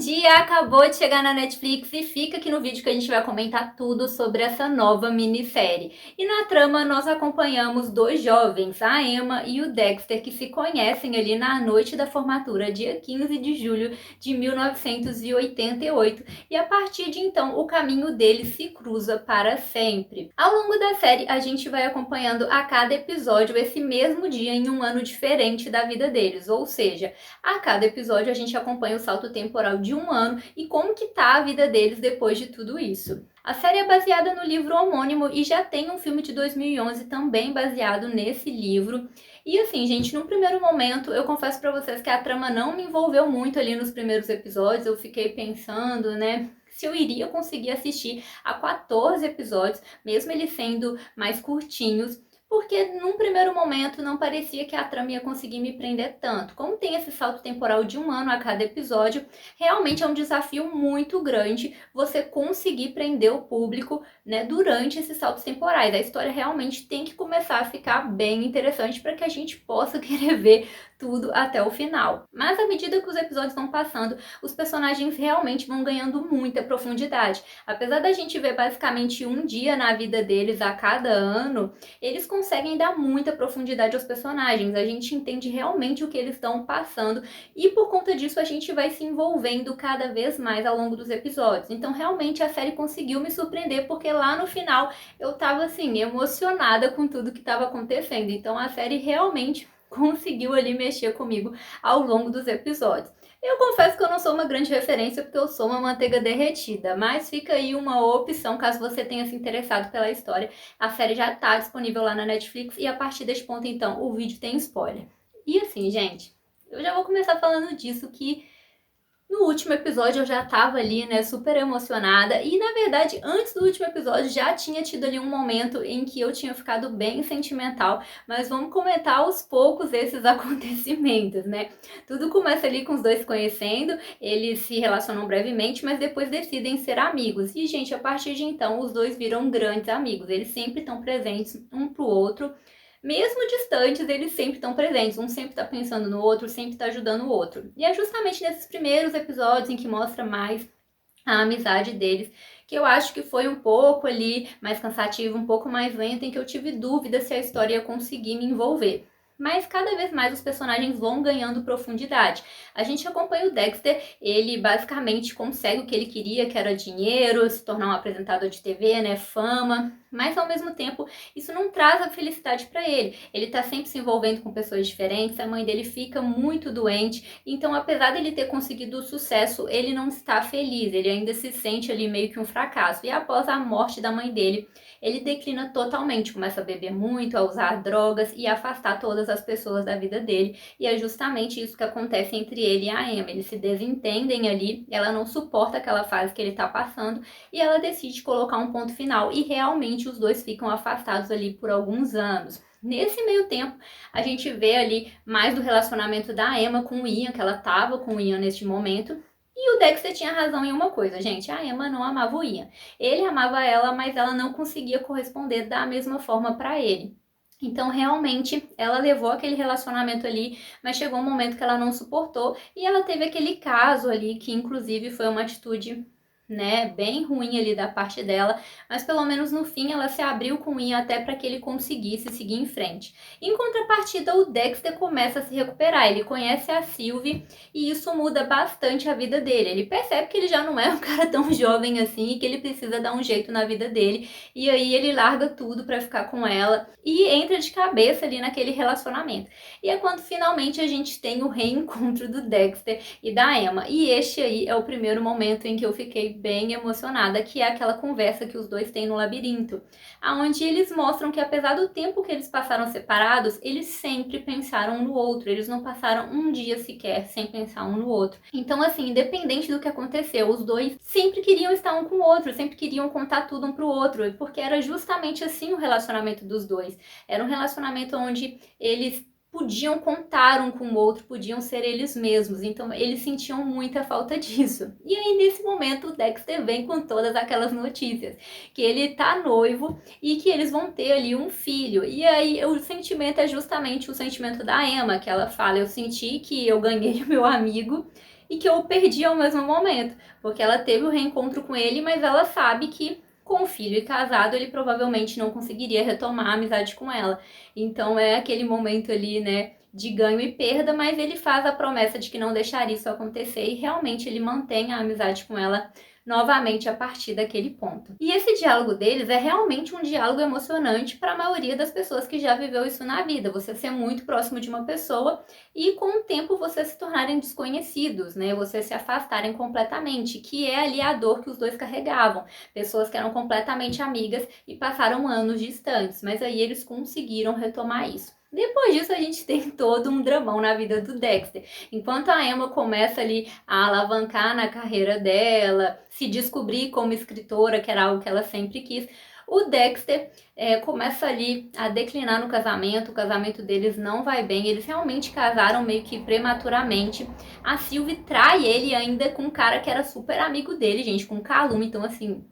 dia! Acabou de chegar na Netflix e fica aqui no vídeo que a gente vai comentar tudo sobre essa nova minissérie. E na trama nós acompanhamos dois jovens, a Emma e o Dexter, que se conhecem ali na noite da formatura, dia 15 de julho de 1988. E a partir de então o caminho deles se cruza para sempre. Ao longo da série a gente vai acompanhando a cada episódio esse mesmo dia em um ano diferente da vida deles, ou seja, a cada episódio a gente acompanha o salto temporal de um ano e como que tá a vida deles depois de tudo isso. A série é baseada no livro homônimo e já tem um filme de 2011 também baseado nesse livro. E assim, gente, num primeiro momento, eu confesso pra vocês que a trama não me envolveu muito ali nos primeiros episódios. Eu fiquei pensando, né, se eu iria conseguir assistir a 14 episódios, mesmo eles sendo mais curtinhos, porque num primeiro momento não parecia que a trama ia conseguir me prender tanto. Como tem esse salto temporal de um ano a cada episódio, realmente é um desafio muito grande você conseguir prender o público, né, durante esses saltos temporais. A história realmente tem que começar a ficar bem interessante para que a gente possa querer ver tudo até o final. Mas à medida que os episódios vão passando, os personagens realmente vão ganhando muita profundidade. Apesar da gente ver basicamente um dia na vida deles a cada ano, eles conseguem dar muita profundidade aos personagens. A gente entende realmente o que eles estão passando e por conta disso a gente vai se envolvendo cada vez mais ao longo dos episódios. Então realmente a série conseguiu me surpreender porque lá no final eu tava assim emocionada com tudo que estava acontecendo. Então a série realmente conseguiu ali mexer comigo ao longo dos episódios. Eu confesso que eu não sou uma grande referência porque eu sou uma manteiga derretida, mas fica aí uma opção caso você tenha se interessado pela história. A série já está disponível lá na Netflix e a partir deste ponto, então, o vídeo tem spoiler. E assim, gente, eu já vou começar falando disso que no último episódio eu já tava ali, né, super emocionada e, na verdade, antes do último episódio já tinha tido ali um momento em que eu tinha ficado bem sentimental, mas vamos comentar aos poucos esses acontecimentos, né? Tudo começa ali com os dois se conhecendo, eles se relacionam brevemente, mas depois decidem ser amigos. E, gente, a partir de então, os dois viram grandes amigos, eles sempre estão presentes um pro outro. Mesmo distantes, eles sempre estão presentes. Um sempre está pensando no outro, sempre está ajudando o outro. E é justamente nesses primeiros episódios em que mostra mais a amizade deles, que eu acho que foi um pouco ali mais cansativo, um pouco mais lento, em que eu tive dúvida se a história ia conseguir me envolver. Mas cada vez mais os personagens vão ganhando profundidade. A gente acompanha o Dexter, ele basicamente consegue o que ele queria, que era dinheiro, se tornar um apresentador de TV, né, fama, mas ao mesmo tempo isso não traz a felicidade para ele. Ele tá sempre se envolvendo com pessoas diferentes, a mãe dele fica muito doente, então apesar dele ter conseguido o sucesso, ele não está feliz, ele ainda se sente ali meio que um fracasso. E após a morte da mãe dele, ele declina totalmente, começa a beber muito, a usar drogas e a afastar todas as pessoas da vida dele. E é justamente isso que acontece entre ele e a Emma. Eles se desentendem ali, ela não suporta aquela fase que ele tá passando e ela decide colocar um ponto final e realmente os dois ficam afastados ali por alguns anos. Nesse meio tempo, a gente vê ali mais do relacionamento da Emma com o Ian, que ela tava com o Ian neste momento. E o Dexter tinha razão em uma coisa, gente, a Emma não amava o Ian. Ele amava ela, mas ela não conseguia corresponder da mesma forma para ele. Então, realmente, ela levou aquele relacionamento ali, mas chegou um momento que ela não suportou e ela teve aquele caso ali, que inclusive foi uma atitude, né, bem ruim ali da parte dela, mas pelo menos no fim ela se abriu com o Ian até para que ele conseguisse seguir em frente. Em contrapartida, o Dexter começa a se recuperar, ele conhece a Sylvie e isso muda bastante a vida dele. Ele percebe que ele já não é um cara tão jovem assim e que ele precisa dar um jeito na vida dele, e aí ele larga tudo para ficar com ela e entra de cabeça ali naquele relacionamento. E é quando finalmente a gente tem o reencontro do Dexter e da Emma. E este aí é o primeiro momento em que eu fiquei bem emocionada, que é aquela conversa que os dois têm no labirinto, aonde eles mostram que apesar do tempo que eles passaram separados, eles sempre pensaram um no outro, eles não passaram um dia sequer sem pensar um no outro. Então assim, independente do que aconteceu, os dois sempre queriam estar um com o outro, sempre queriam contar tudo um pro outro, porque era justamente assim o relacionamento dos dois. Era um relacionamento onde eles podiam contar um com o outro, podiam ser eles mesmos, então eles sentiam muita falta disso. E aí nesse momento o Dexter vem com todas aquelas notícias, que ele tá noivo e que eles vão ter ali um filho. E aí o sentimento é justamente o sentimento da Emma, que ela fala: eu senti que eu ganhei o meu amigo e que eu perdi ao mesmo momento, porque ela teve o reencontro com ele, mas ela sabe que com filho e casado ele provavelmente não conseguiria retomar a amizade com ela. Então é aquele momento ali, né, de ganho e perda, mas ele faz a promessa de que não deixaria isso acontecer e realmente ele mantém a amizade com ela novamente a partir daquele ponto. E esse diálogo deles é realmente um diálogo emocionante para a maioria das pessoas que já viveu isso na vida. Você ser muito próximo de uma pessoa e com o tempo vocês se tornarem desconhecidos, né? Vocês se afastarem completamente, que é ali a dor que os dois carregavam. Pessoas que eram completamente amigas e passaram anos distantes, mas aí eles conseguiram retomar isso. Depois disso, a gente tem todo um dramão na vida do Dexter. Enquanto a Emma começa ali a alavancar na carreira dela, se descobrir como escritora, que era algo que ela sempre quis, o Dexter começa ali a declinar no casamento, o casamento deles não vai bem, eles realmente casaram meio que prematuramente. A Sylvie trai ele ainda com um cara que era super amigo dele, gente, com Calum, então assim...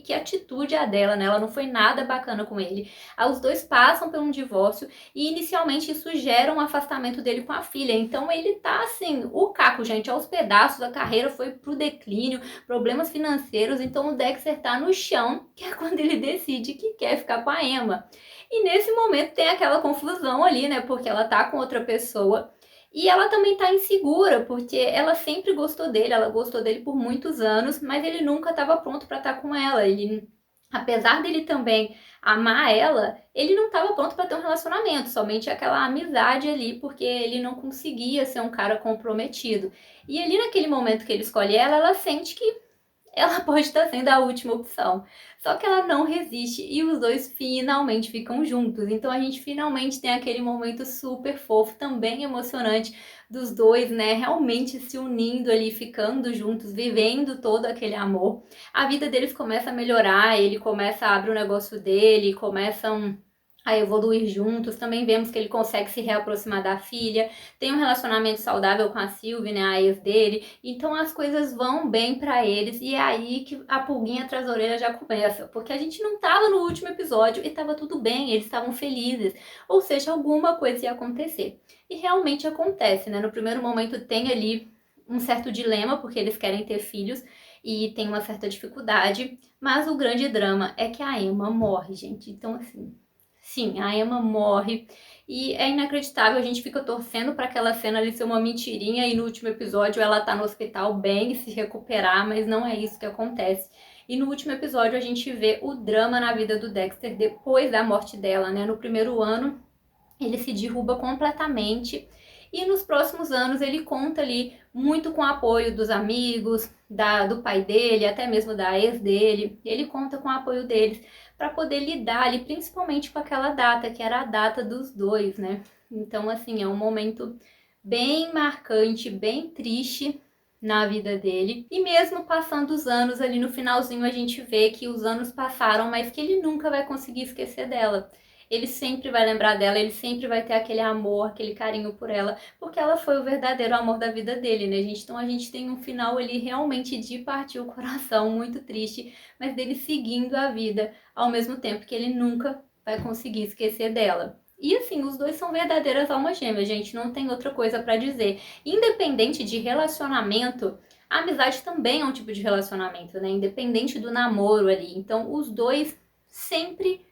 Que atitude é a dela, né? Ela não foi nada bacana com ele. Os dois passam por um divórcio e inicialmente isso gera um afastamento dele com a filha. Então ele tá assim, o caco, gente, aos pedaços, a carreira foi pro declínio, problemas financeiros. Então o Dexter tá no chão, que é quando ele decide que quer ficar com a Emma. E nesse momento tem aquela confusão ali, né? Porque ela tá com outra pessoa. E ela também tá insegura, porque ela sempre gostou dele, ela gostou dele por muitos anos, mas ele nunca estava pronto para estar com ela. Ele, apesar dele também amar ela, ele não estava pronto para ter um relacionamento, somente aquela amizade ali, porque ele não conseguia ser um cara comprometido. E ali naquele momento que ele escolhe ela sente que ela pode estar sendo a última opção. Só que ela não resiste e os dois finalmente ficam juntos. Então a gente finalmente tem aquele momento super fofo, também emocionante, dos dois, né, realmente se unindo ali, ficando juntos, vivendo todo aquele amor. A vida deles começa a melhorar, ele começa a abrir o negócio dele, começam a evoluir juntos. Também vemos que ele consegue se reaproximar da filha, tem um relacionamento saudável com a Sylvie, né, a ex dele. Então as coisas vão bem pra eles e é aí que a pulguinha atrás da orelha já começa, porque a gente não tava no último episódio e tava tudo bem, eles estavam felizes, ou seja, alguma coisa ia acontecer. E realmente acontece, né? No primeiro momento tem ali um certo dilema, porque eles querem ter filhos e tem uma certa dificuldade, mas o grande drama é que a Emma morre, gente. Então assim, sim, a Emma morre e é inacreditável, a gente fica torcendo para aquela cena ali ser uma mentirinha e no último episódio ela tá no hospital bem, se recuperar, mas não é isso que acontece. E no último episódio a gente vê o drama na vida do Dexter depois da morte dela, né? No primeiro ano ele se derruba completamente e nos próximos anos ele conta ali muito com o apoio dos amigos, do pai dele, até mesmo da ex dele. Ele conta com o apoio deles para poder lidar ali, principalmente com aquela data, que era a data dos dois, né? Então, assim, é um momento bem marcante, bem triste na vida dele. E mesmo passando os anos, ali no finalzinho a gente vê que os anos passaram, mas que ele nunca vai conseguir esquecer dela. Ele sempre vai lembrar dela, ele sempre vai ter aquele amor, aquele carinho por ela, porque ela foi o verdadeiro amor da vida dele, né, gente? Então a gente tem um final ali realmente de partir o coração, muito triste, mas dele seguindo a vida, ao mesmo tempo que ele nunca vai conseguir esquecer dela. E assim, os dois são verdadeiras almas gêmeas, gente, não tem outra coisa pra dizer. Independente de relacionamento, a amizade também é um tipo de relacionamento, né? Independente do namoro ali. Então, os dois sempre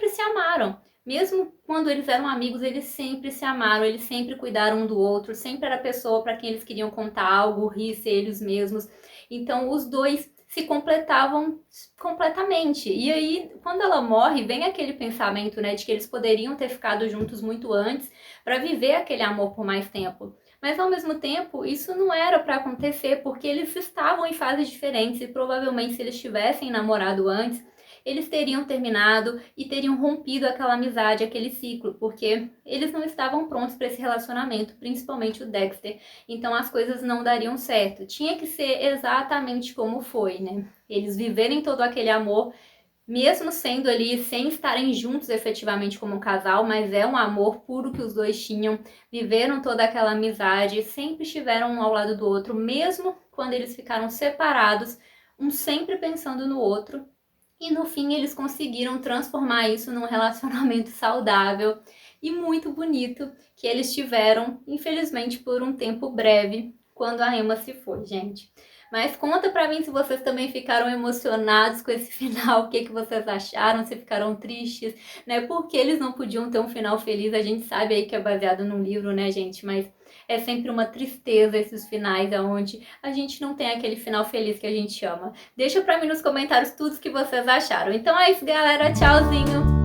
se amaram. Mesmo quando eles eram amigos, eles sempre se amaram, eles sempre cuidaram um do outro, sempre era a pessoa para quem eles queriam contar algo, rir, ser eles mesmos. Então, os dois se completavam completamente. E aí, quando ela morre, vem aquele pensamento, né, de que eles poderiam ter ficado juntos muito antes para viver aquele amor por mais tempo. Mas ao mesmo tempo, isso não era para acontecer, porque eles estavam em fases diferentes e provavelmente se eles tivessem namorado antes, eles teriam terminado e teriam rompido aquela amizade, aquele ciclo, porque eles não estavam prontos para esse relacionamento, principalmente o Dexter. Então as coisas não dariam certo. Tinha que ser exatamente como foi, né? Eles viverem todo aquele amor, mesmo sendo ali sem estarem juntos efetivamente como um casal, mas é um amor puro que os dois tinham, viveram toda aquela amizade, sempre estiveram um ao lado do outro, mesmo quando eles ficaram separados, um sempre pensando no outro. E no fim eles conseguiram transformar isso num relacionamento saudável e muito bonito que eles tiveram, infelizmente por um tempo breve, quando a Emma se foi, gente. Mas conta pra mim se vocês também ficaram emocionados com esse final, o que vocês acharam, se ficaram tristes, né? Porque eles não podiam ter um final feliz, a gente sabe aí que é baseado num livro, né, gente? Mas é sempre uma tristeza esses finais onde a gente não tem aquele final feliz que a gente ama. Deixa pra mim nos comentários tudo que vocês acharam. Então é isso, galera. Tchauzinho!